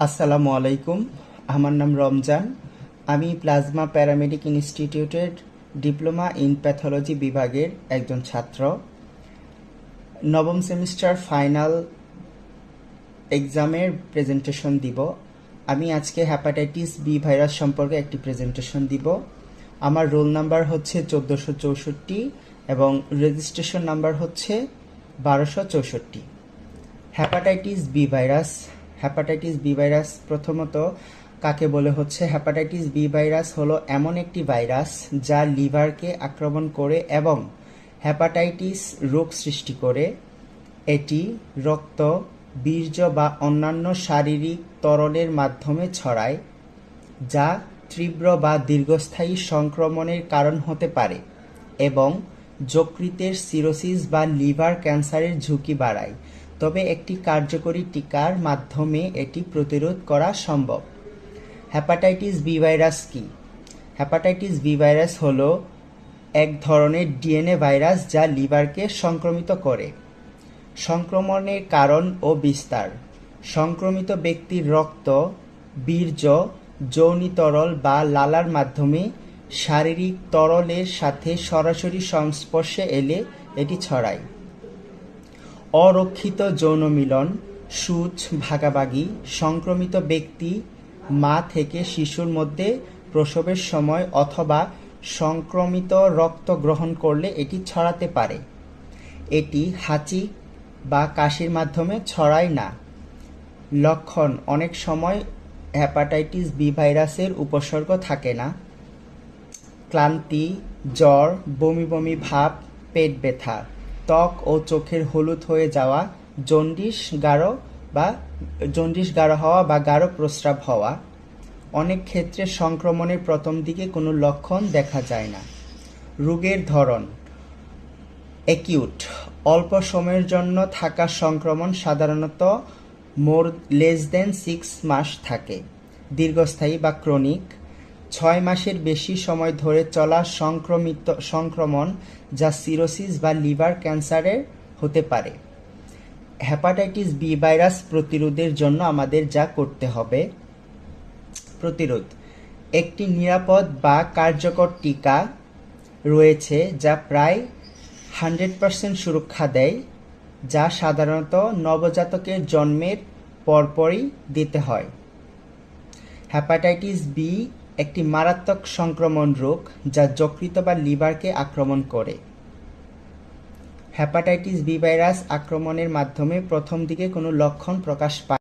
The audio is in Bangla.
আসসালামু আলাইকুম। আমার নাম রমজান। আমি প্লাজমা প্যারামেডিক ইনস্টিটিউটের ডিপ্লোমা ইন প্যাথোলজি বিভাগের একজন ছাত্র। নবম সেমিস্টার ফাইনাল এক্সামের প্রেজেন্টেশন দিব। আমি আজকে হ্যাপাটাইটিস বি ভাইরাস সম্পর্কে একটি প্রেজেন্টেশন দিব। আমার রোল নাম্বার হচ্ছে 1464 এবং রেজিস্ট্রেশন নাম্বার হচ্ছে 1264। হ্যাপাটাইটিস বি ভাইরাস প্রথমত কাকে বলে হচ্ছে, হ্যাপাটাইটিস বি ভাইরাস হলো এমন একটি ভাইরাস যা লিভারকে আক্রমণ করে এবং হ্যাপাটাইটিস রোগ সৃষ্টি করে। এটি রক্ত, বীর্য বা অন্যান্য শারীরিক তরলের মাধ্যমে ছড়ায়, যা তীব্র বা দীর্ঘস্থায়ী সংক্রমণের কারণ হতে পারে এবং যকৃতের সিরোসিস বা লিভার ক্যান্সারের ঝুঁকি বাড়ায়। তবে একটি কার্যকরী টিকার মাধ্যমে এটি প্রতিরোধ করা সম্ভব। হ্যাপাটাইটিস বি ভাইরাস কি? হ্যাপাটাইটিস বি ভাইরাস হলো এক ধরনের ডিএনএ ভাইরাস যা লিভারকে সংক্রমিত করে। সংক্রমণের কারণ ও বিস্তার: সংক্রমিত ব্যক্তির রক্ত, বীর্য, যৌনিতরল বা লালার মাধ্যমে শারীরিক তরলের সাথে সরাসরি সংস্পর্শে এলে এটি ছড়ায়। অরক্ষিত যৌন মিলন, সূচ ভাগাভাগি: সংক্রমিত ব্যক্তি মা থেকে শিশুর মধ্যে প্রসবের সময় অথবা সংক্রমিত রক্ত গ্রহণ করলে এটি ছড়াতে পারে। এটি হাঁচি বা কাশির মাধ্যমে ছড়ায় না। লক্ষণ: অনেক সময় হ্যাপাটাইটিস বি ভাইরাসের উপসর্গ থাকে না। ক্লান্তি, জ্বর, বমি বমি ভাব, পেট ব্যথা, ত্বক ও চোখের হলুদ হয়ে যাওয়া, জন্ডিস গাঢ় হওয়া বা গাঢ় প্রস্রাব হওয়া। অনেক ক্ষেত্রে সংক্রমণের প্রথম দিকে কোনো লক্ষণ দেখা যায় না। রোগের ধরন: অ্যাকিউট, অল্প সময়ের জন্য থাকা সংক্রমণ, সাধারণত <6 মাস থাকে। দীর্ঘস্থায়ী বা ক্রনিক, 6 মাসের বেশি সময় ধরে চলা সংক্রমণ যা সিরোসিস বা লিভার ক্যান্সারের হতে পারে। হ্যাপাটাইটিস বি ভাইরাস প্রতিরোধের জন্য আমাদের যা করতে হবে: প্রতিরোধ: একটি নিরাপদ বা কার্যকর টিকা রয়েছে যা প্রায় 100% সুরক্ষা দেয়, যা সাধারণত নবজাতকের জন্মের পরপরই দিতে হয়। হ্যাপাটাইটিস বি একটি মারাত্মক সংক্রমণ রোগ যা যকৃত বা লিভারকে আক্রমণ করে। হ্যাপাটাইটিস বি ভাইরাস আক্রমণের মাধ্যমে প্রথম দিকে কোনো লক্ষণ প্রকাশ পায়